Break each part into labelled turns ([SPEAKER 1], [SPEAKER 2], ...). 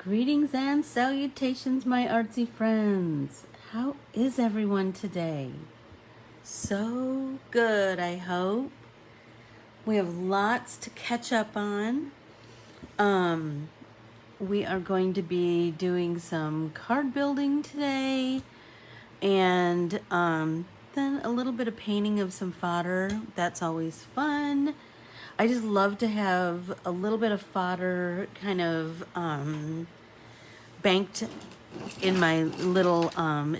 [SPEAKER 1] Greetings and salutations, my artsy friends. How is everyone today? So good, I hope. We have lots to catch up on. We are going to be doing some card building today, and then a little bit of painting of some fodder. That's always fun. I just love to have a little bit of fodder kind of banked in my little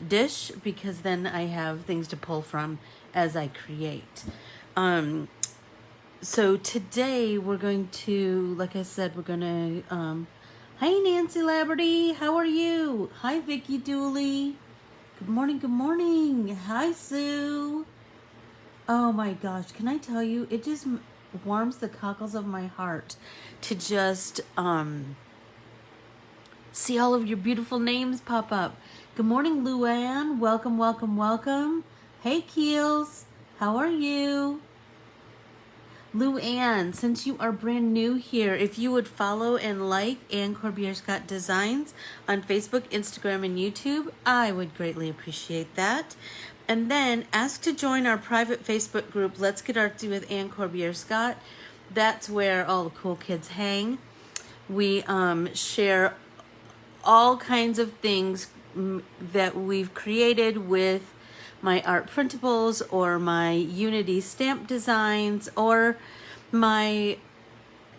[SPEAKER 1] dish, because then I have things to pull from as I create. So today we're going to, like I said, we're going to, hi Nancy Laberty, how are you? Hi Vicky Dooley. Good morning, good morning. Hi Sue. Oh my gosh, can I tell you, it just warms the cockles of my heart to just see all of your beautiful names pop up. Good morning, Luann. Welcome, welcome, welcome. Hey, Keels. How are you? Luann, since you are brand new here, if you would follow and like Ann Corbiere-Scott Designs on Facebook, Instagram, and YouTube, I would greatly appreciate that. And then ask to join our private Facebook group, Let's Get Artsy with Ann Corbiere-Scott. That's where all the cool kids hang. We share all kinds of things that we've created with my art printables or my Unity stamp designs or my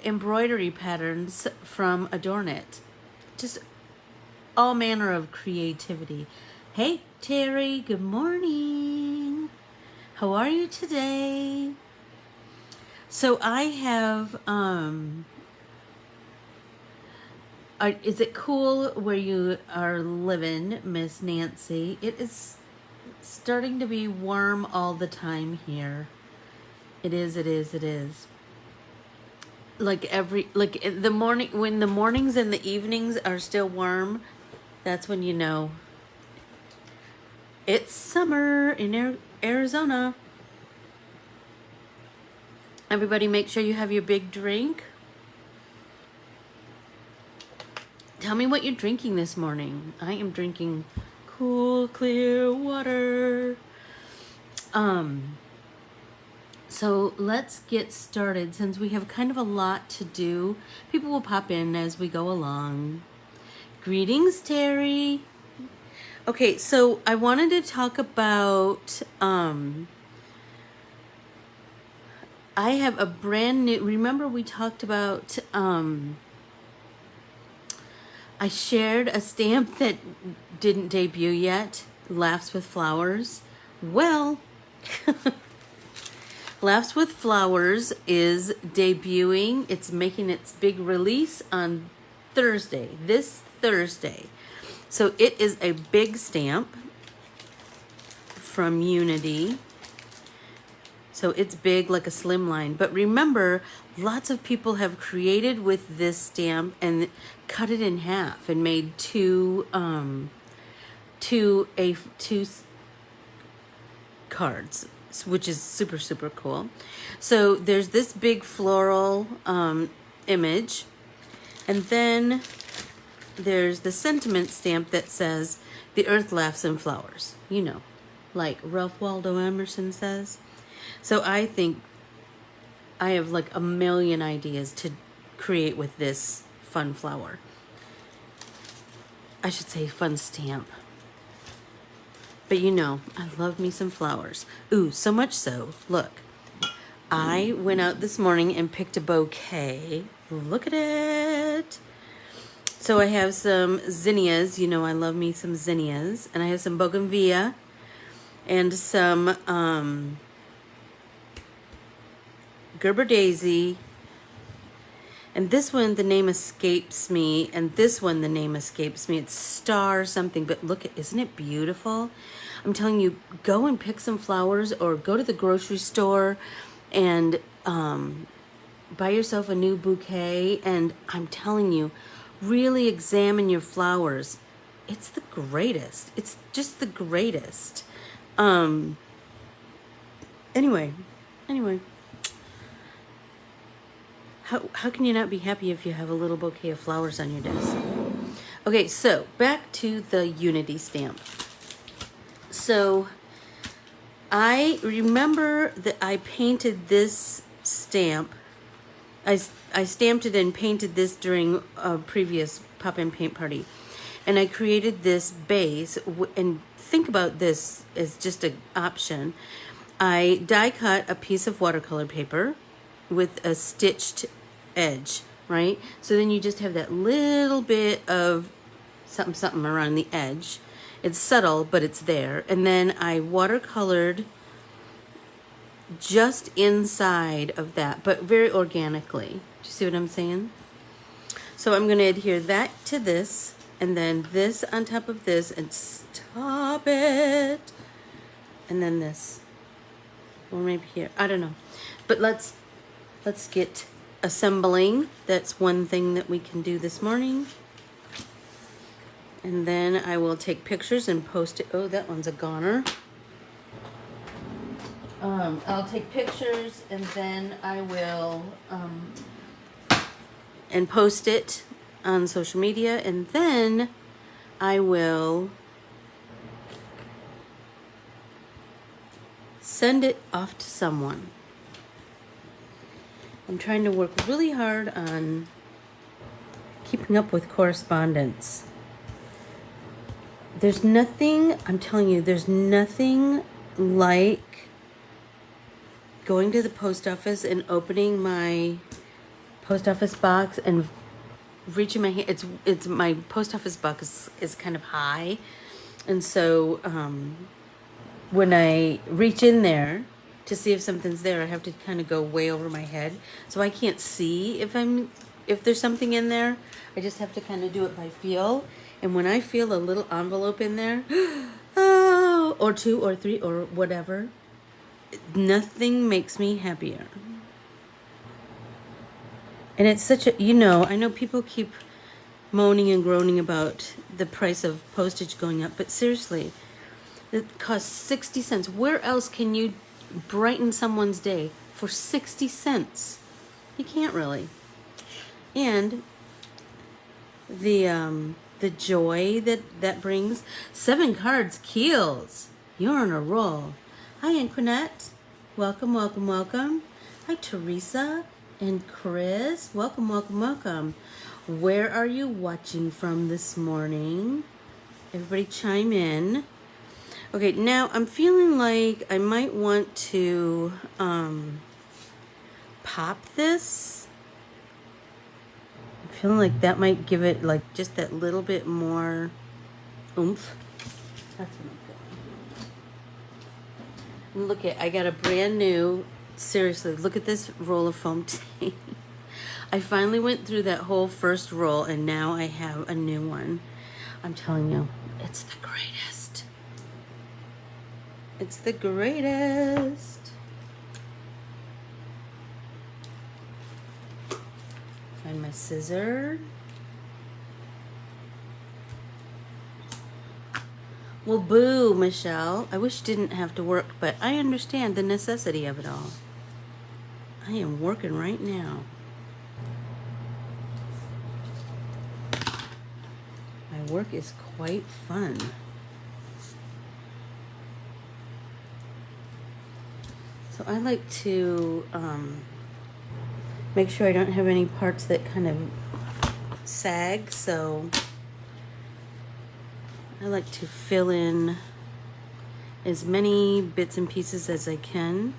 [SPEAKER 1] embroidery patterns from Adorn It. Just all manner of creativity. Hey Terry, good morning. How are you today? So I have is it cool where you are living, Miss Nancy? It is starting to be warm all the time here. It is. Like the morning, when the mornings and the evenings are still warm, that's when you know it's summer in Arizona. Everybody make sure you have your big drink. Tell me what you're drinking this morning. I am drinking cool, clear water. So let's get started since we have kind of a lot to do. People will pop in as we go along. Greetings, Terry. Okay, so I wanted to talk about, I have a brand new, remember we talked about, I shared a stamp that didn't debut yet, Laughs with Flowers. Well, Laughs with Flowers is debuting. It's making its big release on Thursday, this Thursday. So it is a big stamp from Unity. So it's big like a slimline. But remember, lots of people have created with this stamp and cut it in half and made two cards, which is super, super cool. So there's this big floral image. And then there's the sentiment stamp that says, "The earth laughs in flowers." You know, like Ralph Waldo Emerson says. So I think I have like a million ideas to create with this fun flower. I should say fun stamp. But you know, I love me some flowers. Ooh, so much so, look. I went out this morning and picked a bouquet. Look at it. So I have some zinnias. You know, I love me some zinnias. And I have some bougainvillea and some Gerber daisy, and this one the name escapes me, and this one the name escapes me. It's star something, but look at, isn't it beautiful? I'm telling you, go and pick some flowers or go to the grocery store and buy yourself a new bouquet, and I'm telling you, really examine your flowers. It's the greatest. It's just the greatest. Anyway. How can you not be happy if you have a little bouquet of flowers on your desk? Okay, so back to the Unity stamp. So I remember that I painted this stamp. I stamped it and painted this during a previous pop and paint party. And I created this base, and think about this as just an option. I die cut a piece of watercolor paper with a stitched edge, right? So then you just have that little bit of something something around the edge. It's subtle, but it's there. And then I watercolored just inside of that, but very organically. Do you see what I'm saying? So I'm going to adhere that to this, and then this on top of this, and stop it. And then this. Or maybe here. I don't know. But let's get assembling. That's one thing that we can do this morning. And then I will take pictures and post it. Oh, that one's a goner. I'll take pictures, and then I will and post it on social media, and then I will send it off to someone. I'm trying to work really hard on keeping up with correspondence. There's nothing, I'm telling you, there's nothing like going to the post office and opening my post office box and reaching my hand. It's my post office box is kind of high, and so when I reach in there to see if something's there, I have to kind of go way over my head, so I can't see if there's something in there. I just have to kind of do it by feel, and when I feel a little envelope in there, oh, or 2 or 3 or whatever, nothing makes me happier. And it's such a, I know people keep moaning and groaning about the price of postage going up, but seriously, it costs 60 cents. Where else can you brighten someone's day for 60 cents? You can't really. And the joy that brings. 7 cards kills. You're on a roll. Hi, Anquinette. Welcome, welcome, welcome. Hi, Teresa and Chris. Welcome, welcome, welcome. Where are you watching from this morning? Everybody chime in. Okay, now I'm feeling like I might want to pop this. I'm feeling like that might give it like just that little bit more oomph. That's what I'm feeling. Look at, I got a brand new, seriously, look at this roll of foam tape. I finally went through that whole first roll, and now I have a new one. I'm telling you, it's the greatest. It's the greatest. Find my scissor. Well, boo, Michelle. I wish it didn't have to work, but I understand the necessity of it all. I am working right now. My work is quite fun. So I like to make sure I don't have any parts that kind of sag, so I like to fill in as many bits and pieces as I can.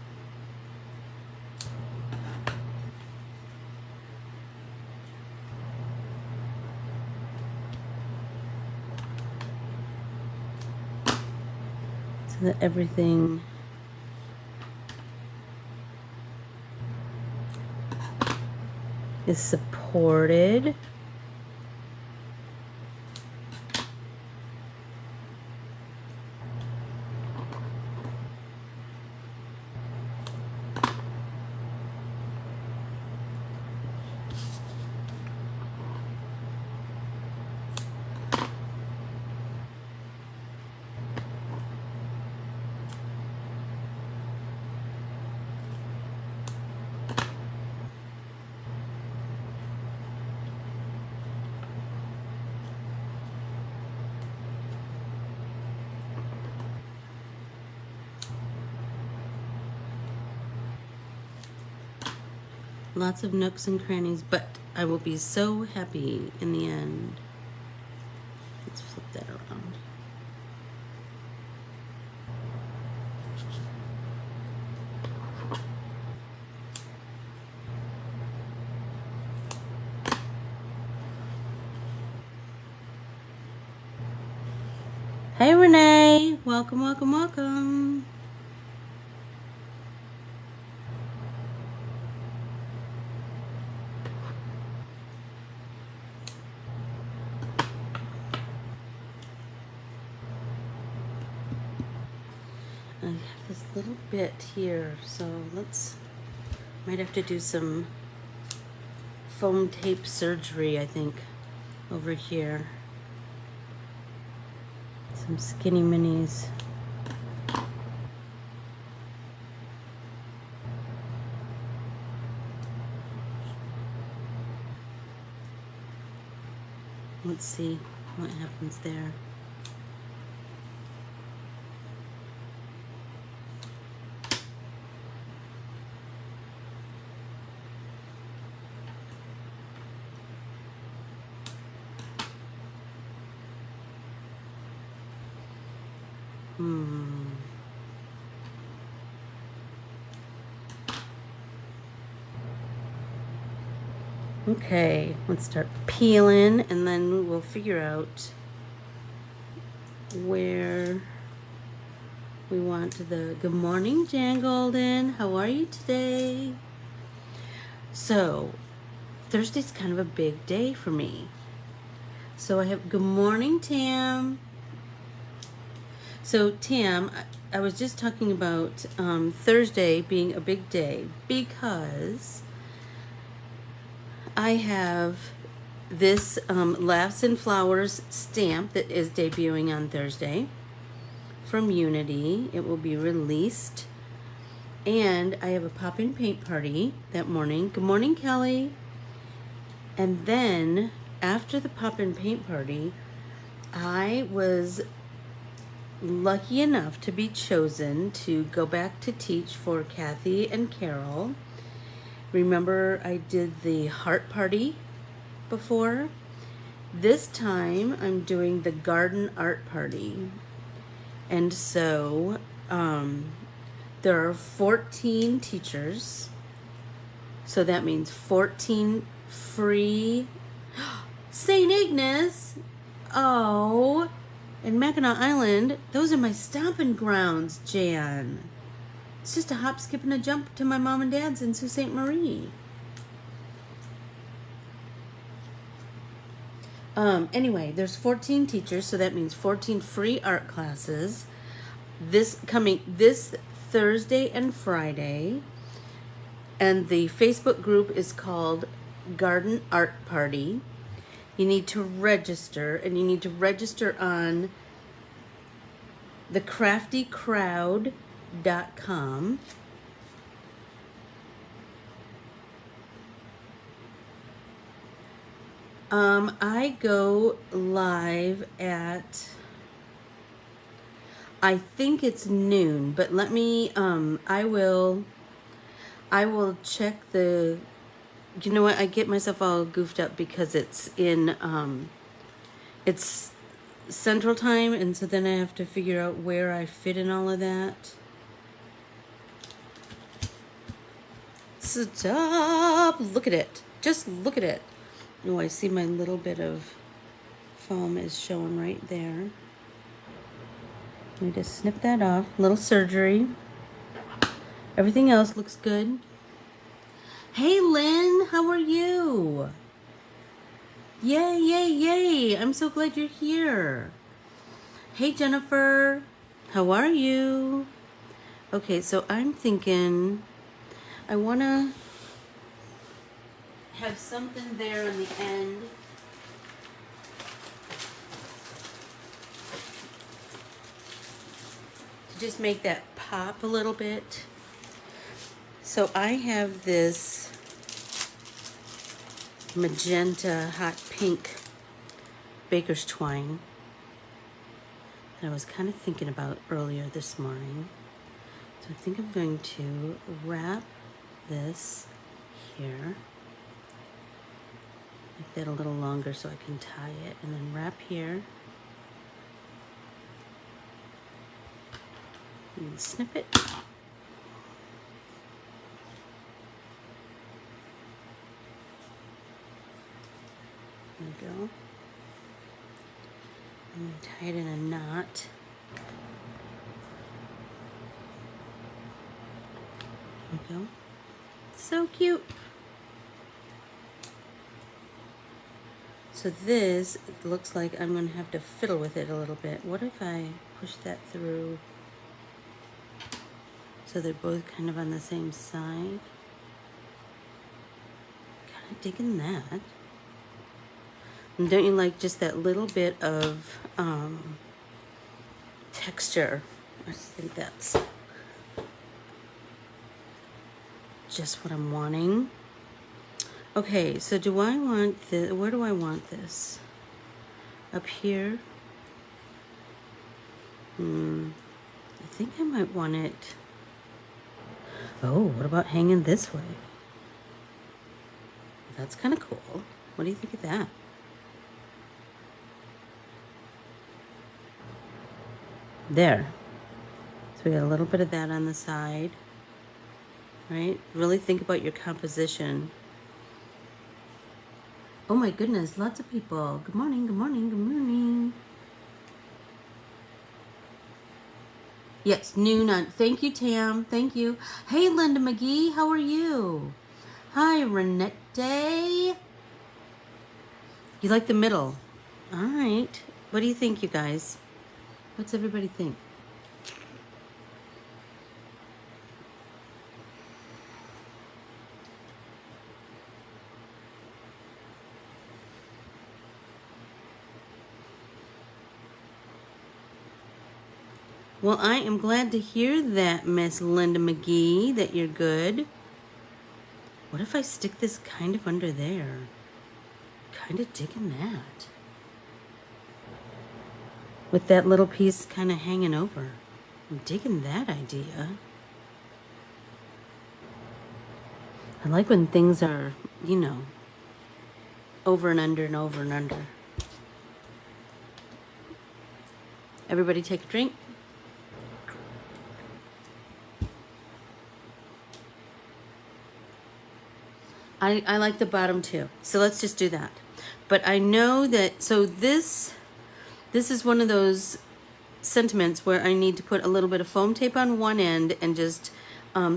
[SPEAKER 1] So that everything is supported. Lots of nooks and crannies, but I will be so happy in the end. Let's flip that around. Hey Renee, welcome, welcome, welcome. I have this little bit here, so might have to do some foam tape surgery, I think, over here. Some skinny minis. Let's see what happens there. Okay, let's start peeling and then we'll figure out where we want the... Good morning, Jan Golden. How are you today? So, Thursday's kind of a big day for me. So I have... Good morning, Tam. So, Tam, I was just talking about Thursday being a big day because I have this Laughs and Flowers stamp that is debuting on Thursday from Unity. It will be released. And I have a pop-in paint party that morning. Good morning, Kelly. And then after the pop-in paint party, I was lucky enough to be chosen to go back to teach for Kathy and Carol. Remember I did the heart party before? This time I'm doing the garden art party. And so there are 14 teachers. So that means 14 free... St. Ignace! Oh, and Mackinac Island, those are my stomping grounds, Jan. It's just a hop, skip, and a jump to my mom and dad's in Sault Ste. Marie. Anyway, there's 14 teachers, so that means 14 free art classes. This Thursday and Friday. And the Facebook group is called Garden Art Party. You need to register, and you need to register on thecraftycrowd.com. I go live at, I think it's noon, but let me, I will check the, you know what, I get myself all goofed up because it's in, it's Central Time, and so then I have to figure out where I fit in all of that. Stop! Look at it. Just look at it. Oh, I see my little bit of foam is showing right there. Let me just snip that off. Little surgery. Everything else looks good. Hey, Lynn, how are you? Yay, yay, yay. I'm so glad you're here. Hey, Jennifer, how are you? Okay, so I'm thinking I want to have something there on the end. To just make that pop a little bit. So I have this magenta hot pink baker's twine that I was kind of thinking about earlier this morning. So I think I'm going to wrap this here. Make that a little longer so I can tie it, and then wrap here. And snip it. There we go. And tie it in a knot. There we go. So cute. So this looks like I'm going to have to fiddle with it a little bit. What if I push that through so they're both kind of on the same side? Kind of digging that. And don't you like just that little bit of texture? I just think that's just what I'm wanting. Okay, so do I want this? Where do I want this? Up here? I think I might want it. Oh, what about hanging this way? That's kind of cool. What do you think of that? There. So we got a little bit of that on the side. Right? Really think about your composition. Oh my goodness, lots of people. Good morning, good morning, good morning. Yes, noon on. Thank you, Tam. Thank you. Hey, Linda McGee, how are you? Hi, Renette. You like the middle? All right. What do you think, you guys? What's everybody think? Well, I am glad to hear that, Miss Linda McGee, that you're good. What if I stick this kind of under there? Kind of digging that. With that little piece kind of hanging over. I'm digging that idea. I like when things are, you know, over and under and over and under. Everybody take a drink. I like the bottom too. So let's just do that. But I know that, so this is one of those sentiments where I need to put a little bit of foam tape on one end and just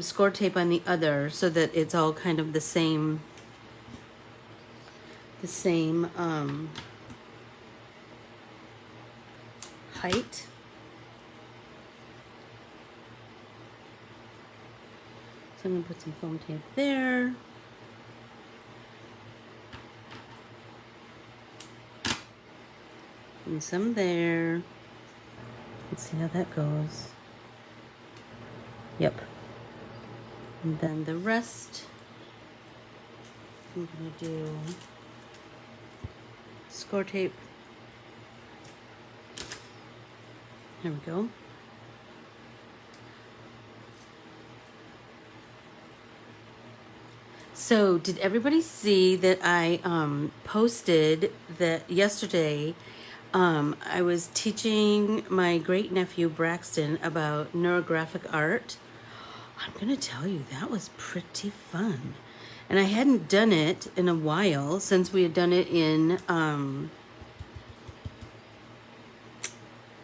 [SPEAKER 1] score tape on the other so that it's all kind of the same height. So I'm gonna put some foam tape there. And some there. Let's see how that goes. Yep. And then the rest, I'm gonna do score tape. There we go. So did everybody see that I posted that yesterday? I was teaching my great nephew Braxton about neurographic art. I'm gonna tell you, that was pretty fun. And I hadn't done it in a while since we had done it in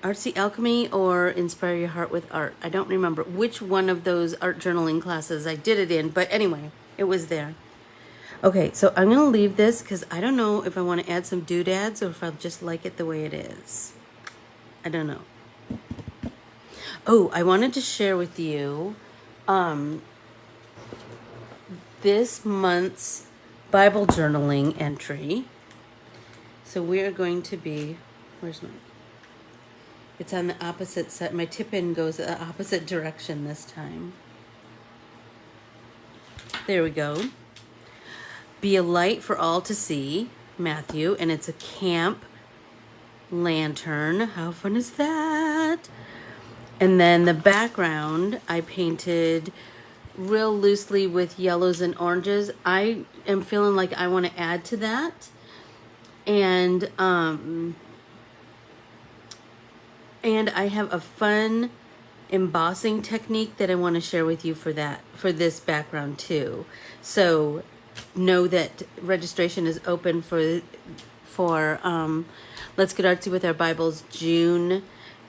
[SPEAKER 1] Artsy Alchemy or Inspire Your Heart with Art. I don't remember which one of those art journaling classes I did it in, but anyway, it was there. Okay, so I'm gonna leave this because I don't know if I want to add some doodads or if I'll just like it the way it is. I don't know. Oh, I wanted to share with you this month's Bible journaling entry. So we are going to be, where's my, it's on the opposite side. My tip-in goes the opposite direction this time. There we go. Be a light for all to see, Matthew, and it's a camp lantern. How fun is that? And then the background, I painted real loosely with yellows and oranges. I am feeling like I want to add to that. And I have a fun embossing technique that I want to share with you for this background too. So know that registration is open for Let's Get Artsy with Our Bibles June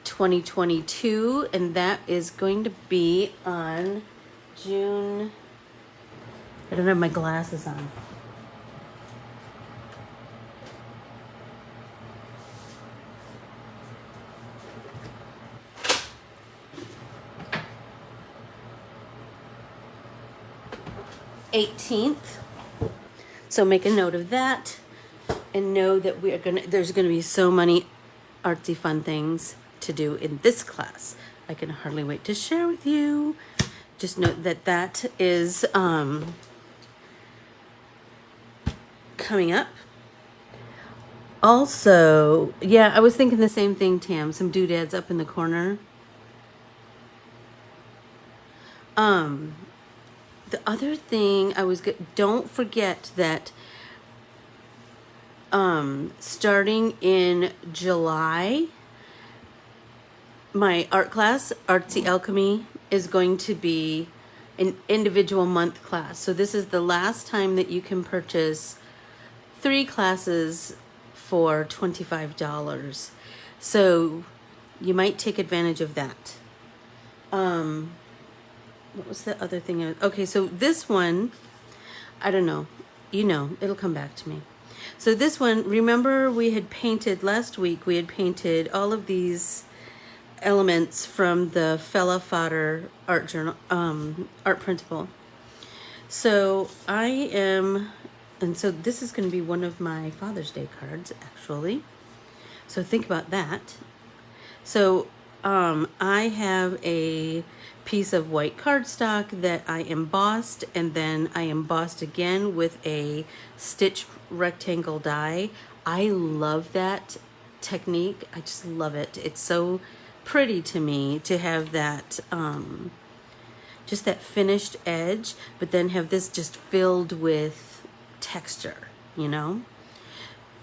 [SPEAKER 1] 2022, and that is going to be on June, I don't have my glasses on. June 18th. So make a note of that and know that there's gonna be so many artsy fun things to do in this class. I can hardly wait to share with you. Just note that that is coming up. Also, yeah, I was thinking the same thing, Tam. Some doodads up in the corner. The other thing don't forget that starting in July, my art class, Artsy Alchemy, is going to be an individual month class. So this is the last time that you can purchase 3 classes for $25. So you might take advantage of that. What was the other thing? Okay, so this one, I don't know. It'll come back to me. So this one, remember we had painted last week, we had painted all of these elements from the Fella Fodder art journal, art printable. So so this is going to be one of my Father's Day cards, actually. So think about that. So I have a piece of white cardstock that I embossed, and then I embossed again with a stitch rectangle die. I love that technique. I just love it. It's so pretty to me to have that just that finished edge, but then have this just filled with texture,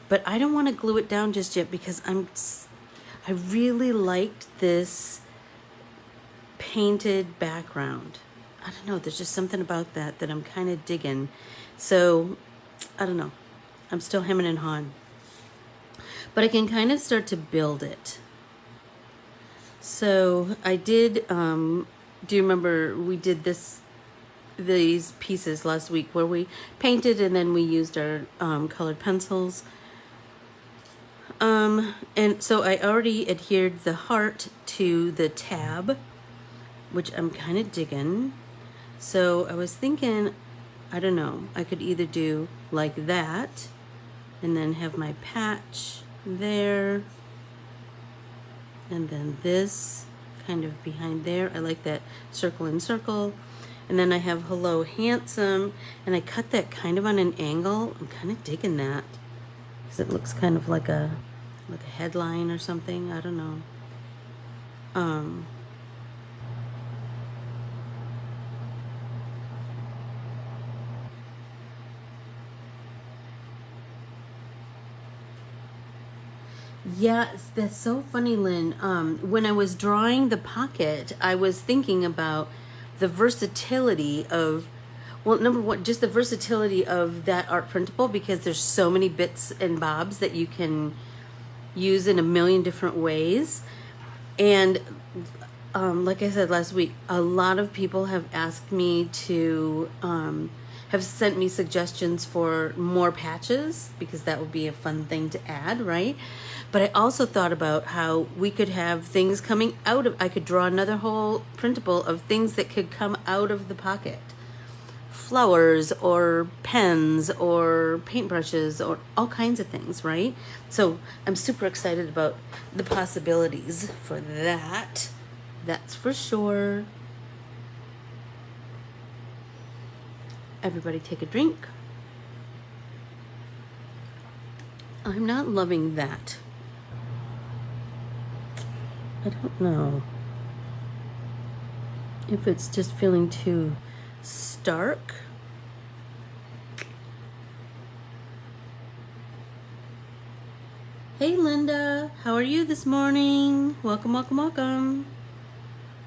[SPEAKER 1] but I don't want to glue it down just yet because I really liked this painted background. I don't know, there's just something about that I'm kind of digging. So I don't know, I'm still hemming and hawing, but I can kind of start to build it. So I did, do you remember we did these pieces last week where we painted and then we used our colored pencils. And so I already adhered the heart to the tab, which I'm kind of digging. So I was thinking, I don't know, I could either do like that and then have my patch there, and then this kind of behind there. I like that circle and circle. And then I have Hello Handsome, and I cut that kind of on an angle. I'm kind of digging that because it looks kind of like a headline or something. I don't know. Yeah, that's so funny, Lynn. When I was drawing the pocket, I was thinking about the versatility of, well, number one, just the versatility of that art printable, because there's so many bits and bobs that you can use in a million different ways. And like I said last week, a lot of people have asked me to have sent me suggestions for more patches, because that would be a fun thing to add, right? But I also thought about how we could have things coming out of, I could draw another whole printable of things that could come out of the pocket. Flowers or pens or paintbrushes or all kinds of things, right? So I'm super excited about the possibilities for that. That's for sure. Everybody take a drink. I'm not loving that. I don't know if it's just feeling too Stark. Hey Linda, how are you this morning? Welcome, welcome, welcome.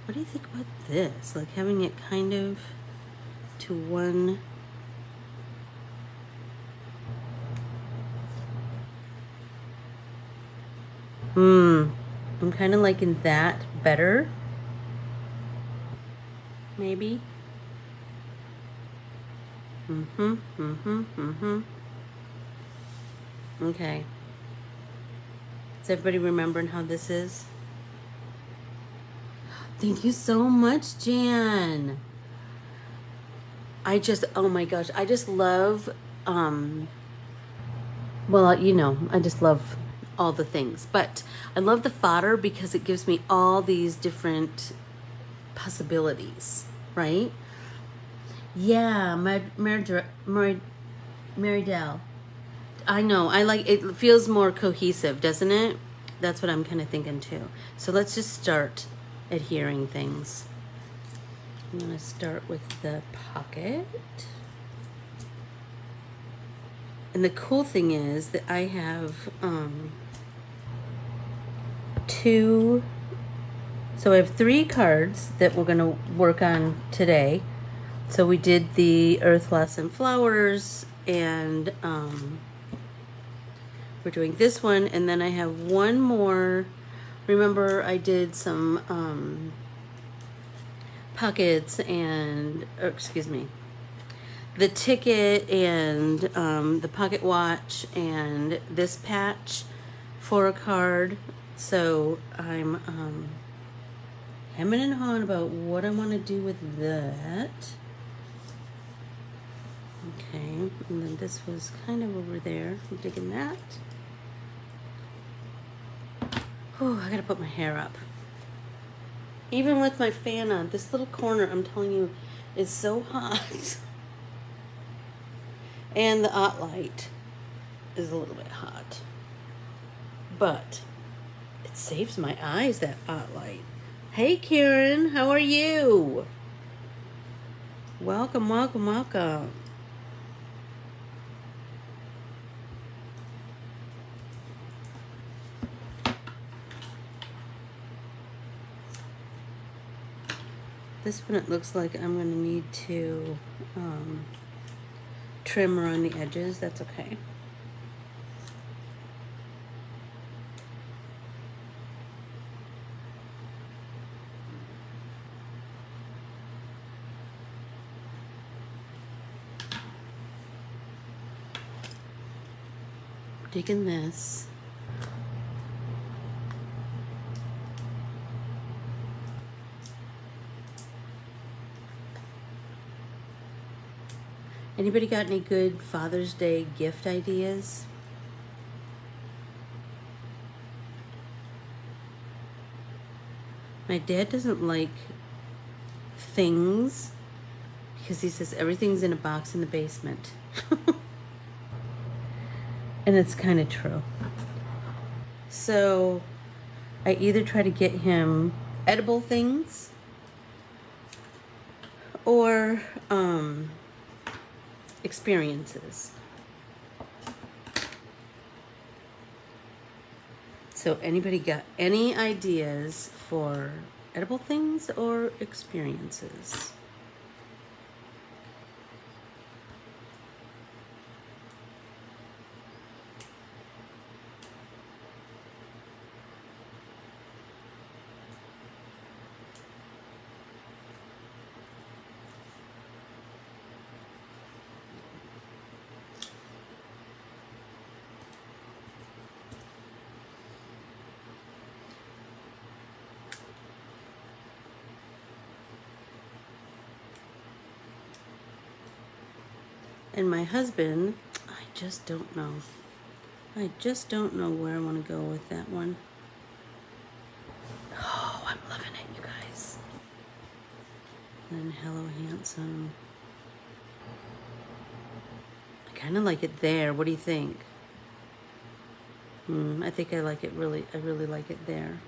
[SPEAKER 1] What do you think about this? Like having it kind of to one. I'm kind of liking that better. Maybe. Okay. Is everybody remembering how this is? Thank you so much, Jan. Oh my gosh, I just love, well, you know, I just love all the things. But I love the fodder because it gives me all these different possibilities, right? Yeah, Marydell. I know. I like it. Feels more cohesive, doesn't it? That's what I'm kind of thinking too. So let's just start adhering things. I'm going to start with the pocket. And the cool thing is that I have so I have 3 cards that we're going to work on today. So we did the Earth, Loss, and Flowers, and we're doing this one, and then I have one more. Remember, I did some pockets and, excuse me, the ticket and the pocket watch and this patch for a card. So I'm hemming and hawing about what I want to do with that. Okay, and then this was kind of over there. I'm digging that. Oh, I gotta put my hair up. Even with my fan on, this little corner, I'm telling you, is so hot. And the hot light is a little bit hot. But it saves my eyes, that hot light. Hey Karen, how are you? Welcome, welcome, welcome. This one, it looks like I'm going to need to trim around the edges. That's okay. Digging this. Anybody got any good Father's Day gift ideas? My dad doesn't like things because he says everything's in a box in the basement. And it's kind of true. So I either try to get him edible things or experiences. So anybody got any ideas for edible things or experiences? And my husband, I just don't know. I just don't know where I want to go with that one. Oh, I'm loving it, you guys. And Hello Handsome. I kind of like it there. What do you think? I think I like it really, I really like it there.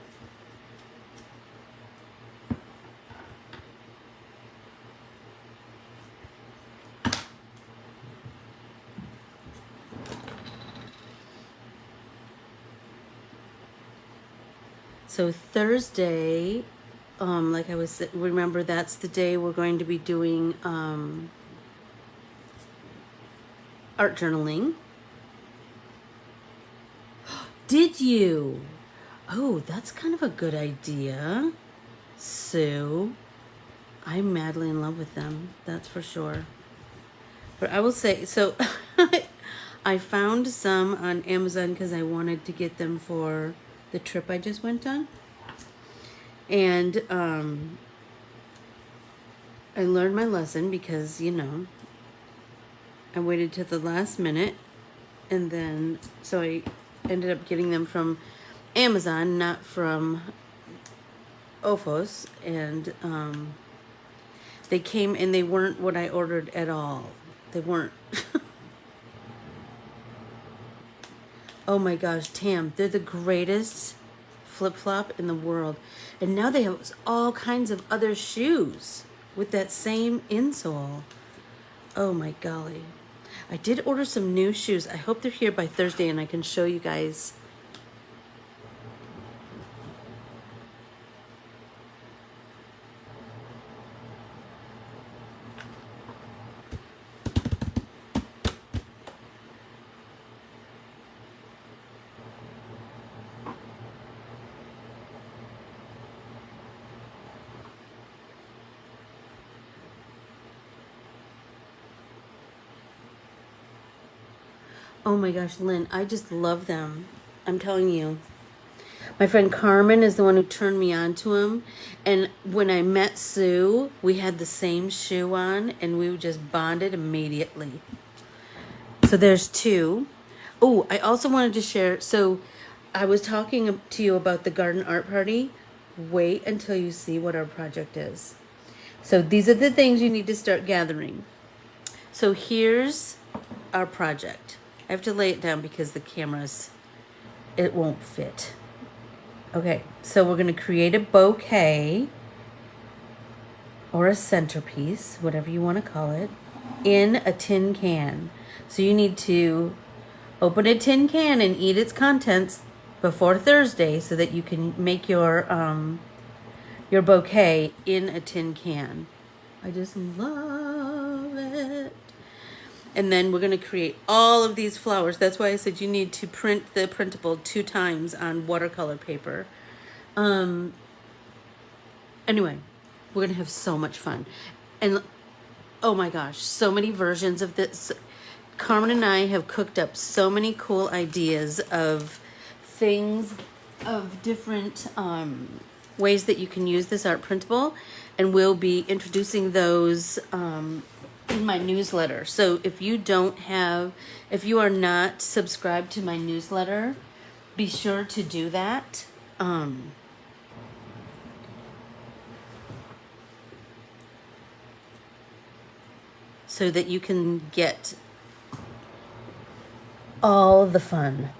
[SPEAKER 1] So Thursday, like I was, remember that's the day we're going to be doing art journaling. Did you? Oh, that's kind of a good idea, Sue. I'm madly in love with them, that's for sure. But I will say, so I found some on Amazon because I wanted to get them for the trip I just went on. And I learned my lesson because, you know, I waited till the last minute. And then, so I ended up getting them from Amazon, not from Ofos. And they came and they weren't what I ordered at all. They weren't. Oh my gosh, Tam, they're the greatest flip-flop in the world. And now they have all kinds of other shoes with that same insole. Oh my golly. I did order some new shoes. I hope they're here by Thursday and I can show you guys. Oh my gosh, Lynn, I just love them. I'm telling you. My friend Carmen is the one who turned me on to them. And when I met Sue, we had the same shoe on and we just bonded immediately. So there's two. Oh, I also wanted to share. So I was talking to you about the garden art party. Wait until you see what our project is. So these are the things you need to start gathering. So here's our project. I have to lay it down because the cameras, it won't fit. Okay, so we're going to create a bouquet or a centerpiece, whatever you want to call it, in a tin can. So you need to open a tin can and eat its contents before Thursday so that you can make your bouquet in a tin can. I just love it. And then we're going to create all of these flowers. That's why I said you need to print the printable 2 times on watercolor paper. Anyway, we're going to have so much fun. And oh my gosh, so many versions of this. Carmen and I have cooked up so many cool ideas of things, of different ways that you can use this art printable. And we'll be introducing those in my newsletter. So if you are not subscribed to my newsletter, be sure to do that. So that you can get all the fun.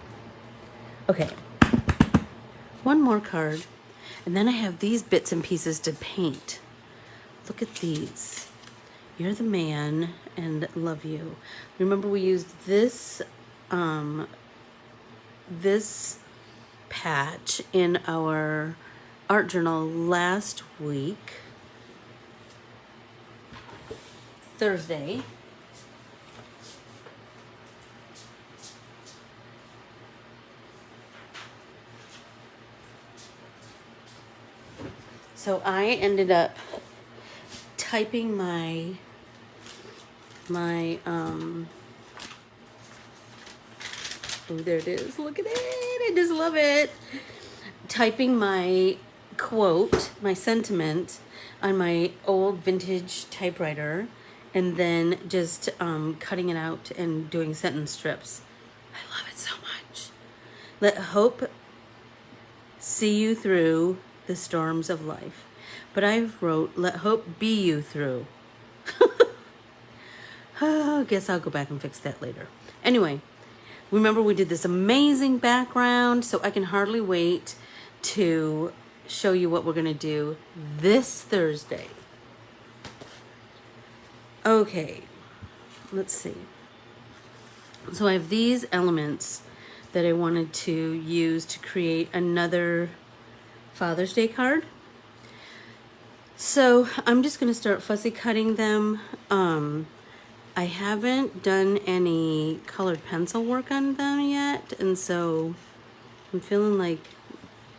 [SPEAKER 1] Okay, one more card. And then I have these bits and pieces to paint. Look at these. You're the man and love you. Remember we used this this patch in our art journal last week, Thursday. So I ended up typing my oh, there it is. Look at it. I just love it. Typing my quote, my sentiment on my old vintage typewriter and then just cutting it out and doing sentence strips. I love it so much. Let hope see you through the storms of life. But I wrote, let hope be you through. Oh, guess I'll go back and fix that later. Anyway, remember we did this amazing background, so I can hardly wait to show you what we're going to do this Thursday. Okay, let's see. So I have these elements that I wanted to use to create another Father's Day card. So I'm just going to start fussy cutting them. I haven't done any colored pencil work on them yet, and so I'm feeling like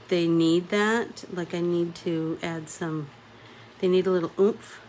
[SPEAKER 1] they need that. Like I need to add some, they need a little oomph.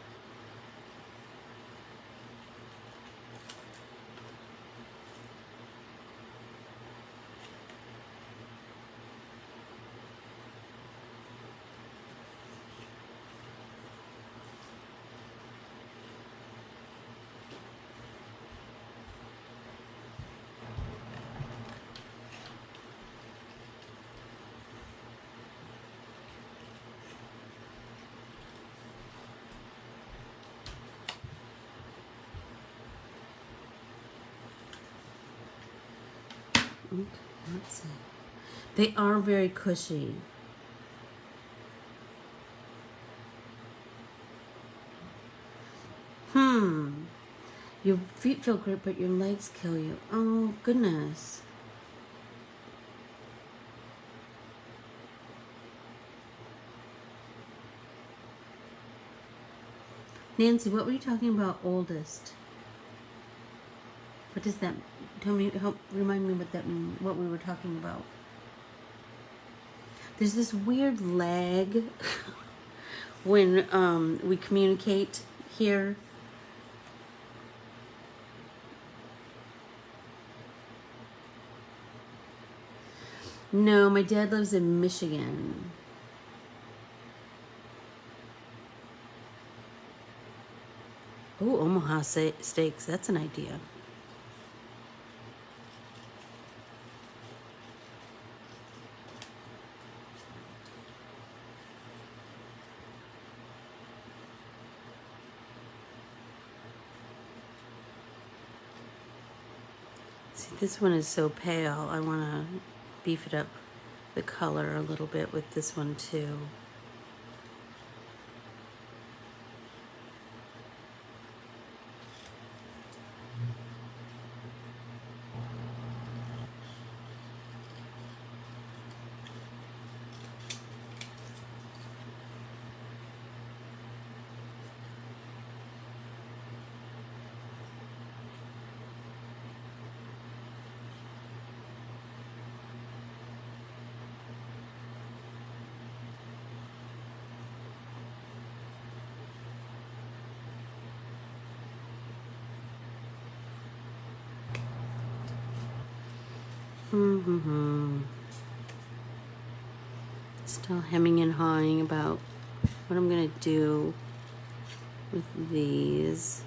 [SPEAKER 1] Let's see. They are very cushy. Your feet feel great, but your legs kill you. Oh, goodness. Nancy, what were you talking about, oldest? What does that, tell me, help remind me what that means, what we were talking about. There's this weird lag when we communicate here. No, my dad lives in Michigan. Oh, Omaha steaks, that's an idea. See, this one is so pale. I want to beef it up, the color a little bit with this one too. Still hemming and hawing about what I'm gonna do with these.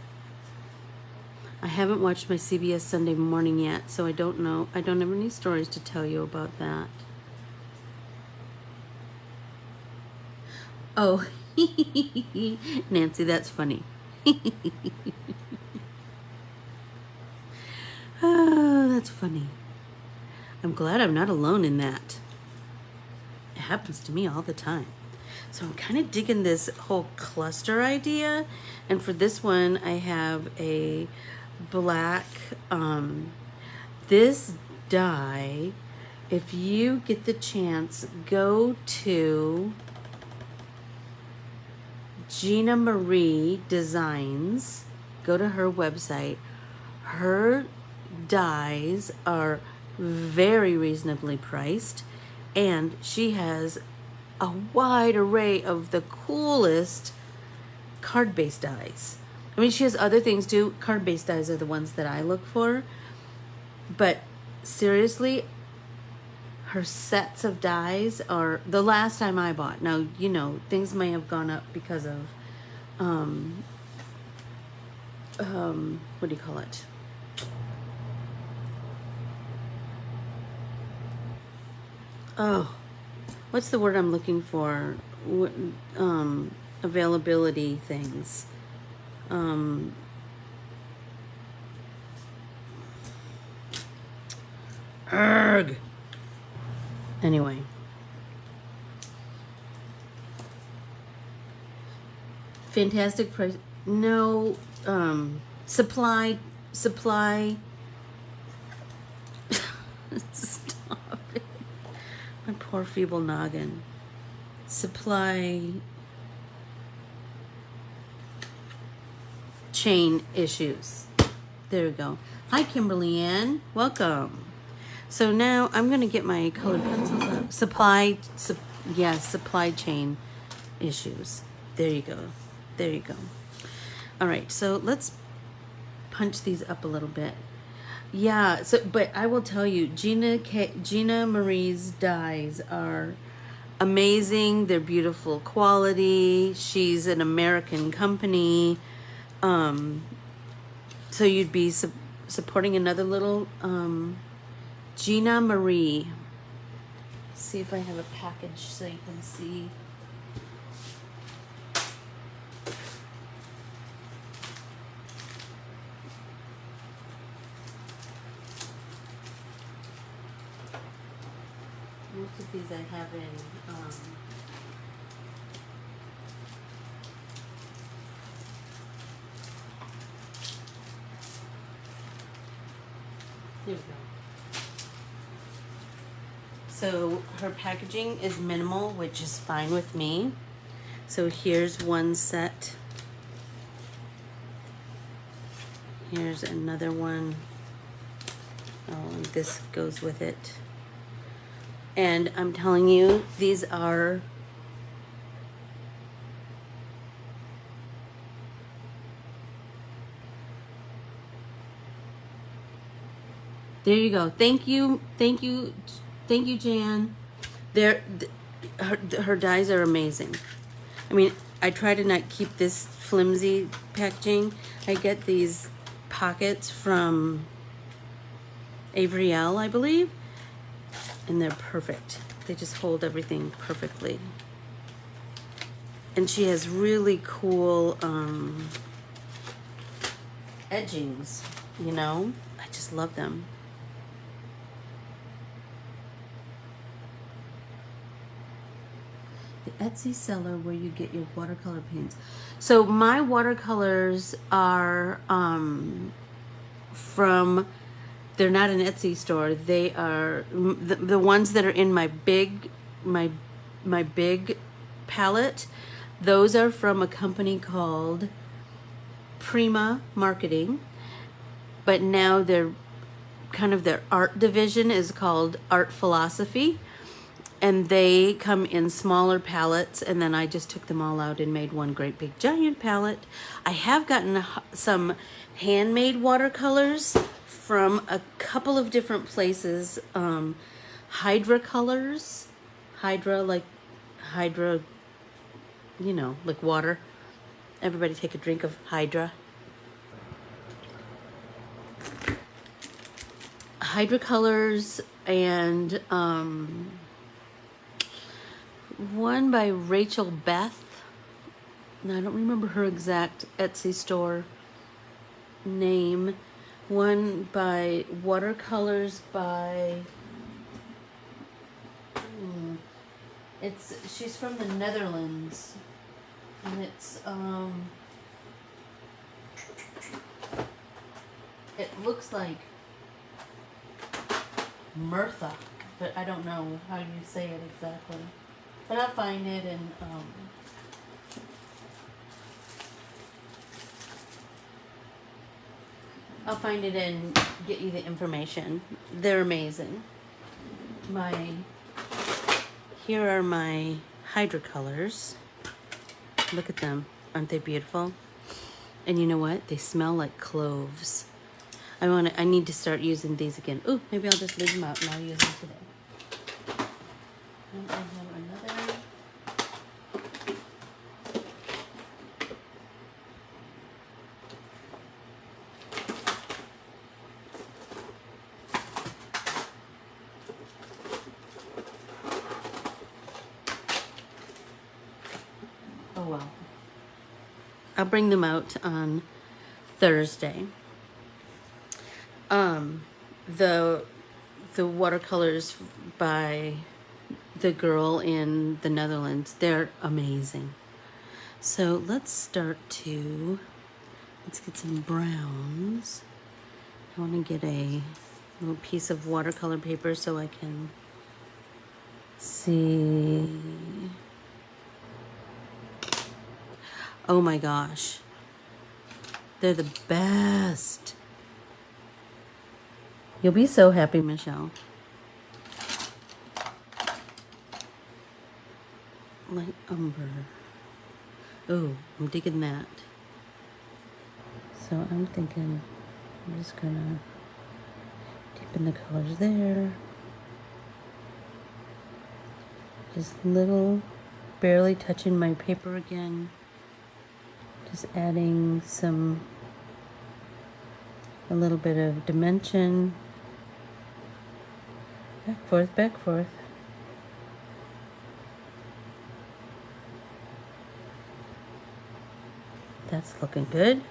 [SPEAKER 1] I haven't watched my CBS Sunday Morning yet, so I don't know. I don't have any stories to tell you about that. Oh, Nancy, that's funny. Oh, that's funny. I'm glad I'm not alone in that. It happens to me all the time. So I'm kind of digging this whole cluster idea. And for this one, I have a black, this die, if you get the chance, go to Gina Marie Designs. Go to her website. Her dies are very reasonably priced, and she has a wide array of the coolest card-based dies. I mean, she has other things too. Card-based dies are the ones that I look for, but seriously, her sets of dies are the last time I bought. Now, you know, things may have gone up because of what do you call it? Oh, what's the word I'm looking for? Availability things. Erg. Anyway. Fantastic price. No, supply. Stop it. My poor feeble noggin. supply chain issues. There we go. Hi, Kimberly Ann. Welcome. So now I'm going to get my colored pencils up. Supply chain issues. There you go. There you go. All right, so let's punch these up a little bit. Yeah, so but I will tell you, Gina Marie's dyes are amazing. They're beautiful quality. She's an American company. So you'd be supporting another little Gina Marie. Let's see if I have a package so you can see. Most of these I have in here we go. So her packaging is minimal, which is fine with me. So here's one set. Here's another one. Oh, and this goes with it. And I'm telling you, these are there you go. Thank you, Jan. Her dyes are amazing. I mean, I try to not keep this flimsy packaging. I get these pockets from Avriel, I believe. And they're perfect. They just hold everything perfectly. And she has really cool edgings, you know? I just love them. The Etsy seller where you get your watercolor paints. So my watercolors are from... They're not an Etsy store. They are the ones that are in my big palette. Those are from a company called Prima Marketing, but now they're kind of their art division is called Art Philosophy, and they come in smaller palettes. And then I just took them all out and made one great big giant palette. I have gotten some handmade watercolors from a couple of different places. Hydra colors. Hydra, you know, like water. Everybody take a drink of Hydra. Hydra colors and one by Rachel Beth. And I don't remember her exact Etsy store name. One by watercolors by she's from the Netherlands, and it's it looks like Mirtha, but I don't know how you say it exactly. But I'll find it and I'll find it and get you the information. They're amazing. Here are my Hydra colors. Look at them. Aren't they beautiful? And you know what? They smell like cloves. I need to start using these again. Ooh, maybe I'll just leave them out and I'll use them today. And I have another. Oh well. I'll bring them out on Thursday. The watercolors by the girl in the Netherlands, they're amazing. So let's get some browns. I want to get a little piece of watercolor paper so I can see. Oh my gosh. They're the best. You'll be so happy, Michelle. Light umber. Oh, I'm digging that. So I'm thinking I'm just gonna deepen the colors there. Just little, barely touching my paper again. Just adding a little bit of dimension. Back, forth, back, forth. That's looking good.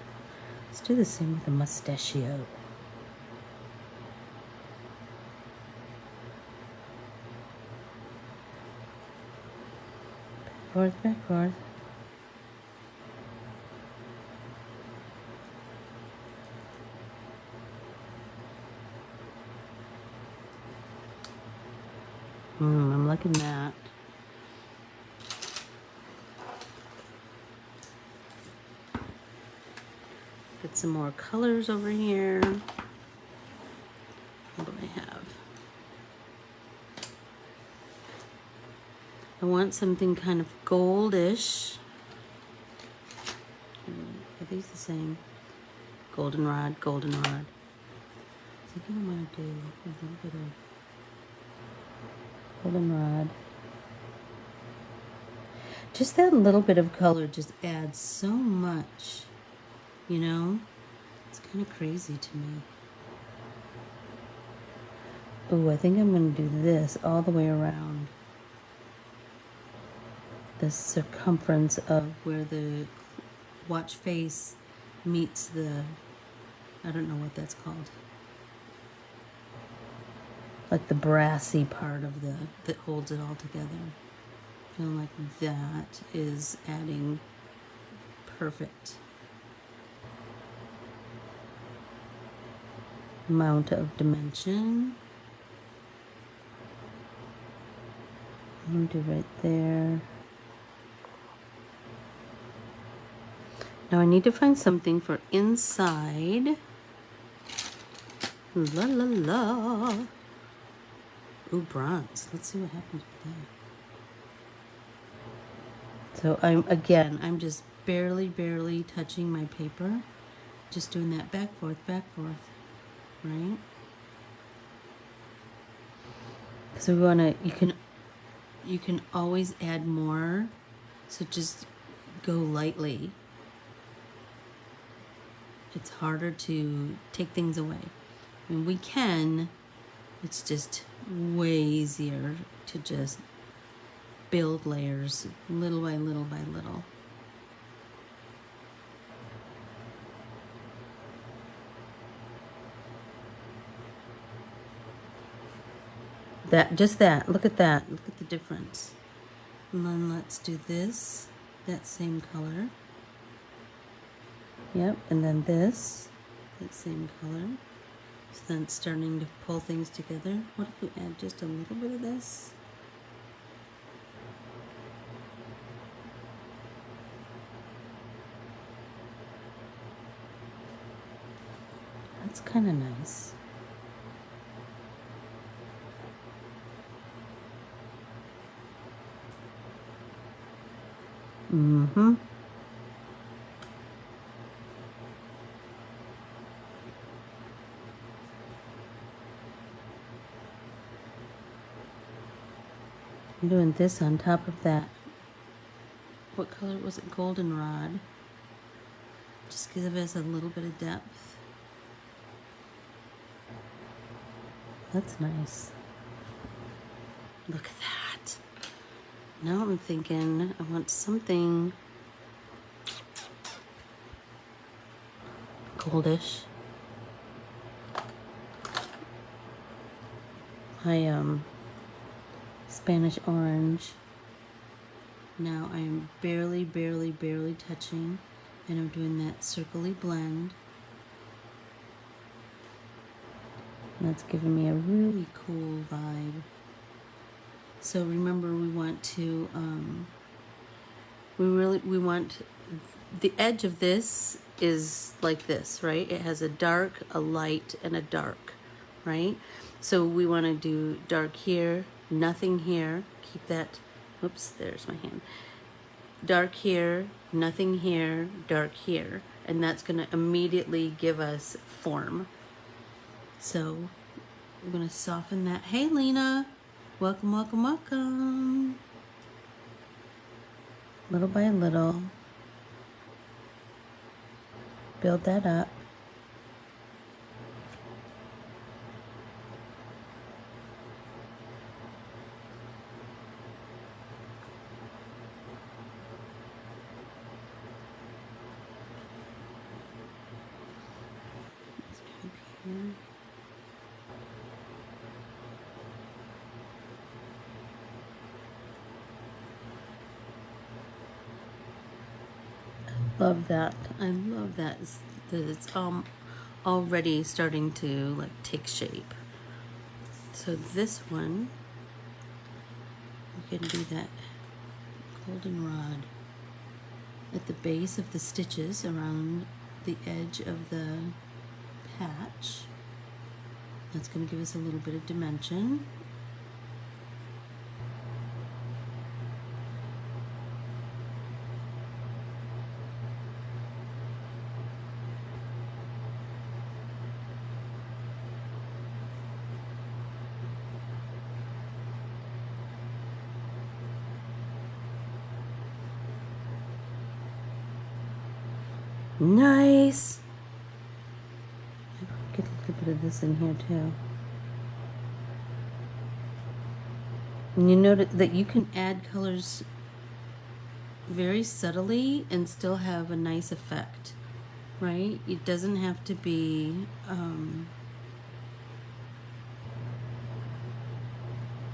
[SPEAKER 1] Let's do the same with the mustachio. Back, forth, back, forth. I'm liking that. Get some more colors over here. What do I have? I want something kind of goldish. Are these the same? Goldenrod, goldenrod. I think I want to do a little bit of goldenrod. Just that little bit of color just adds so much, you know? It's kind of crazy to me. Oh, I think I'm going to do this all the way around the circumference of where the watch face meets the, I don't know what that's called. Like the brassy part of that holds it all together. I feel like that is adding perfect amount of dimension. I'm gonna do right there. Now I need to find something for inside. La la la. Ooh, bronze. Let's see what happens with that. So I'm just barely touching my paper. Just doing that back, forth, right? So we wanna, you can always add more. So just go lightly. It's harder to take things away. I mean, we can, it's just way easier to just build layers little by little by little. Look at that, look at the difference. And then let's do this, that same color. Yep, and then this, that same color. So then it's starting to pull things together. What if we add just a little bit of this? That's kind of nice. Mm-hmm. I'm doing this on top of that. What color was it? Goldenrod. Just give us a little bit of depth. That's nice. Look at that. Now I'm thinking I want something goldish. Spanish orange. Now I'm barely touching, and I'm doing that circle-y blend. And that's giving me a really cool vibe. So remember, we want to we want the edge of this is like this, right? It has a dark, a light, and a dark, right? So we want to do dark here, nothing here. Keep that, whoops, there's my hand. Dark here, nothing here, dark here. And that's going to immediately give us form. So I'm going to soften that. Hey, Lena. Welcome, welcome, welcome. Little by little. Build that up. Love that. I love that. It's already starting to like take shape. So this one, we can do that goldenrod at the base of the stitches around the edge of the patch. That's going to give us a little bit of dimension. Nice. Get a little bit of this in here too. And you notice that you can add colors very subtly and still have a nice effect, right? It doesn't have to be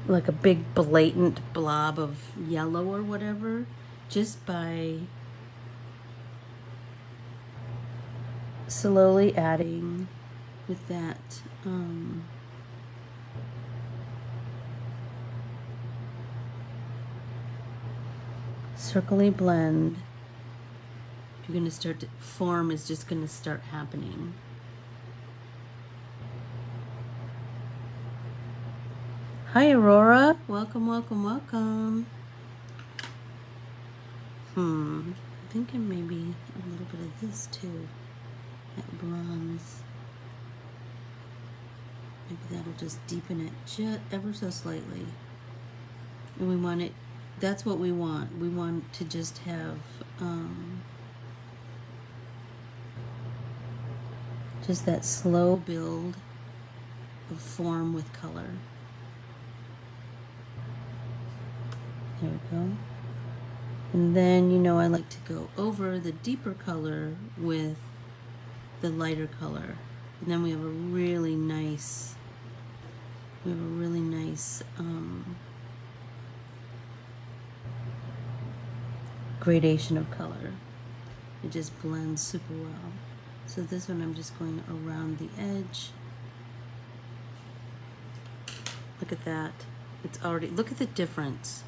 [SPEAKER 1] like a big blatant blob of yellow or whatever. Just by slowly adding with that circly blend, you're going to start to form is just going to start happening. Hi Aurora, welcome, welcome, welcome. I'm thinking maybe a little bit of this too. That bronze. Maybe that'll just deepen it just ever so slightly. And we want it, that's what we want. We want to just have just that slow build of form with color. There we go. And then, you know, I like to go over the deeper color with the lighter color. And then we have a really nice, gradation of color. It just blends super well. So this one I'm just going around the edge. Look at that. It's already, look at the difference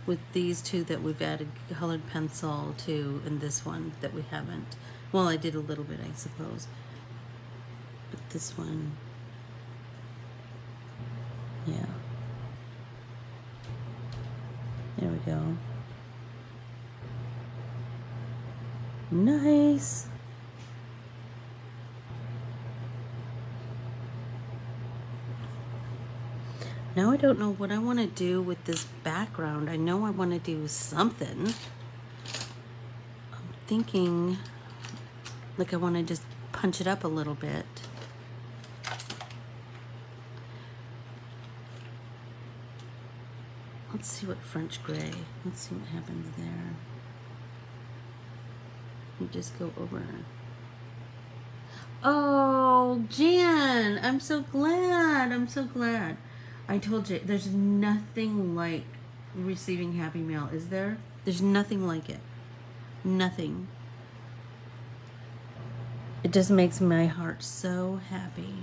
[SPEAKER 1] with these two that we've added colored pencil to, and this one that we haven't. Well, I did a little bit, I suppose. But this one, yeah. There we go. Nice. Now I don't know what I want to do with this background. I know I want to do something. I'm thinking like I want to just punch it up a little bit. Let's see what French gray. Let's see what happens there. You just go over. Oh, Jan, I'm so glad. I'm so glad. I told you, there's nothing like receiving Happy Mail, is there? There's nothing like it. Nothing. It just makes my heart so happy.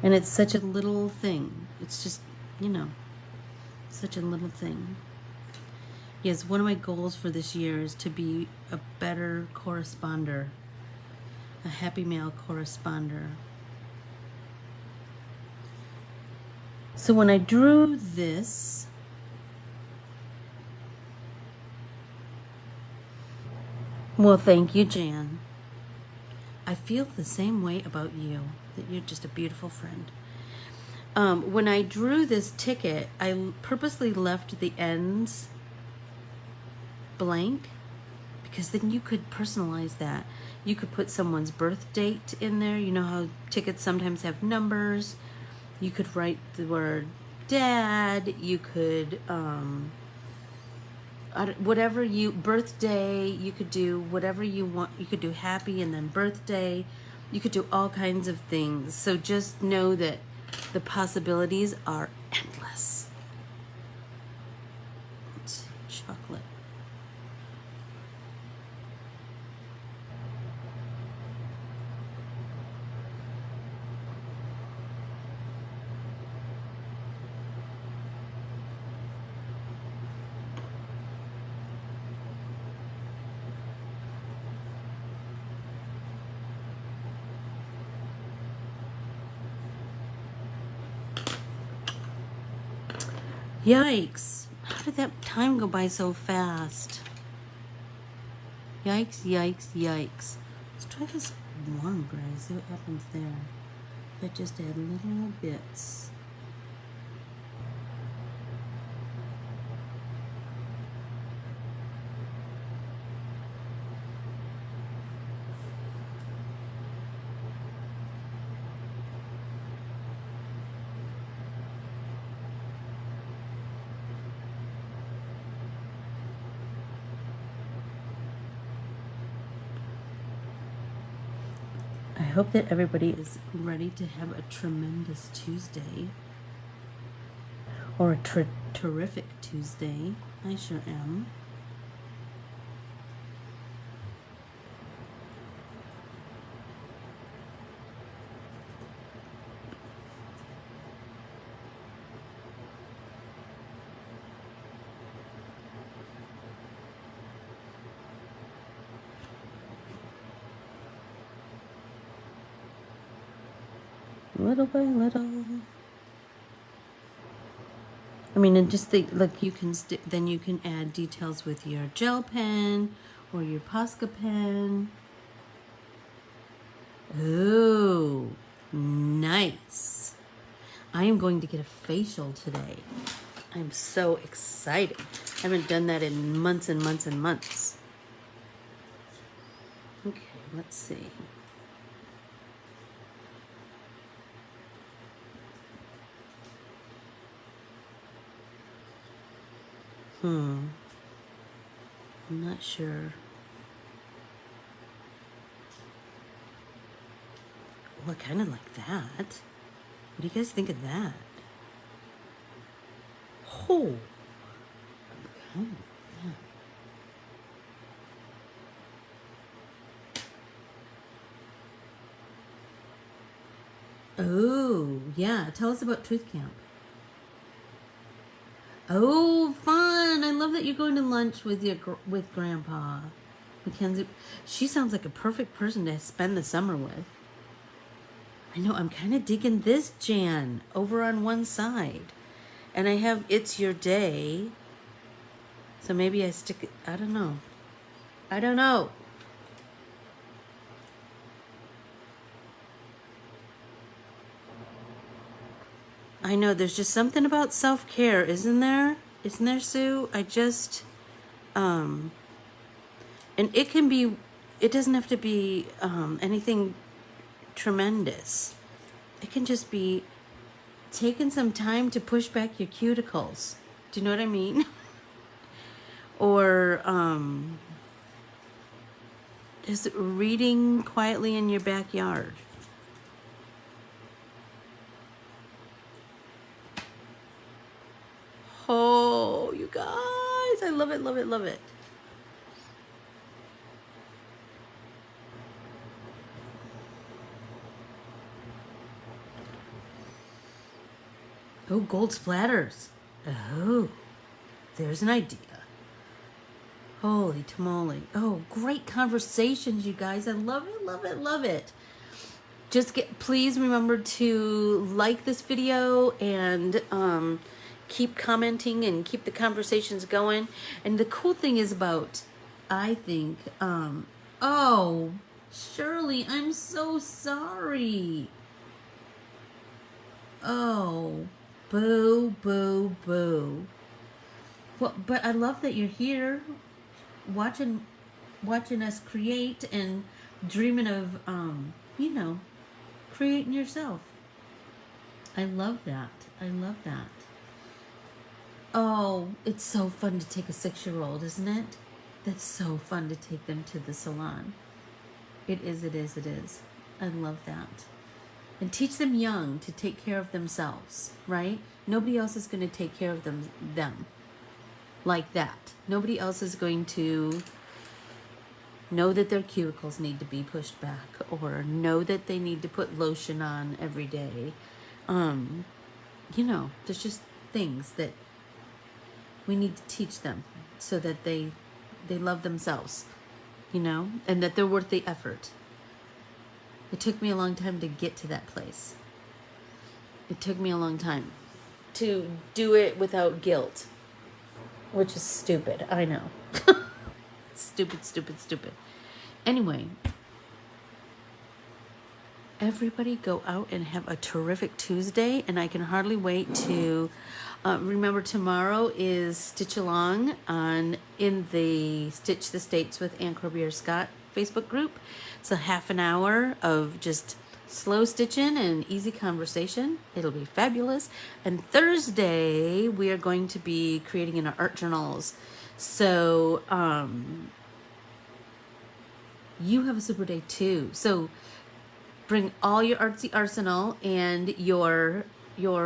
[SPEAKER 1] And it's such a little thing. It's just, you know, Such a little thing. Yes, one of my goals for this year is to be a better corresponder, a happy mail corresponder. So when I drew this, well, thank you, Jan. I feel the same way about you, that you're just a beautiful friend. When I drew this ticket, I purposely left the ends blank because then you could personalize that. You could put someone's birth date in there. You know how tickets sometimes have numbers. You could write the word dad. You could, whatever you, birthday, you could do whatever you want. You could do happy and then birthday. You could do all kinds of things. So just know that the possibilities are endless. It's chocolate. Yikes. How did that time go by so fast? Yikes, yikes, yikes. Let's try this longer and see what happens there. If I just add little bits. I hope that everybody is ready to have a tremendous Tuesday. Or a terrific Tuesday. I sure am. Little by little. I mean, and just think, like, you can then you can add details with your gel pen or your Posca pen. Ooh, nice. I am going to get a facial today. I'm so excited. I haven't done that in months and months and months. Okay, let's see. I'm not sure. Oh, I kind of like that. What do you guys think of that? Oh, okay. Oh, yeah. Tell us about Truth Camp. Oh, fun! I love that you're going to lunch with Grandpa. Mackenzie, she sounds like a perfect person to spend the summer with. I know, I'm kind of digging this, Jan, over on one side. And I have It's Your Day. So maybe I stick it, I don't know. I don't know. I know, there's just something about self-care, isn't there? Isn't there, Sue? I just, and it can be, it doesn't have to be anything tremendous. It can just be taking some time to push back your cuticles. Do you know what I mean? Or just reading quietly in your backyard. Oh, you guys, I love it, love it, love it. Oh, gold splatters. Oh, there's an idea. Holy tamale. Oh, great conversations, you guys. I love it, love it, love it. Please remember to like this video and keep commenting and keep the conversations going. And the cool thing is about, I think, oh, Shirley, I'm so sorry. Oh, boo, boo, boo. Well, but I love that you're here watching us create and dreaming of, you know, creating yourself. I love that. I love that. Oh, it's so fun to take a 6-year-old, isn't it? That's so fun to take them to the salon. It is, it is, it is. I love that. And teach them young to take care of themselves, right? Nobody else is going to take care of them like that. Nobody else is going to know that their cuticles need to be pushed back or know that they need to put lotion on every day. You know, there's just things that we need to teach them so that they love themselves, you know, and that they're worth the effort. It took me a long time to get to that place. It took me a long time to do it without guilt, which is stupid. I know. Stupid, stupid, stupid. Anyway, everybody go out and have a terrific Tuesday, and I can hardly wait to remember tomorrow is Stitch Along in the Stitch the States with Ann Corbiere-Scott Facebook group. It's a half an hour of just slow stitching and easy conversation. It'll be fabulous. And Thursday we are going to be creating in our art journals. So you have a super day too. So bring all your artsy arsenal and your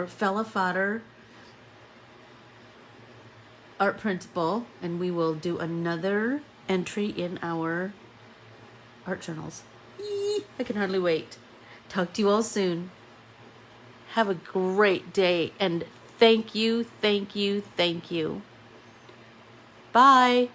[SPEAKER 1] Fella Fodder art printable, and we will do another entry in our art journals. I can hardly wait. Talk to you all soon. Have a great day, and thank you, thank you, thank you. Bye.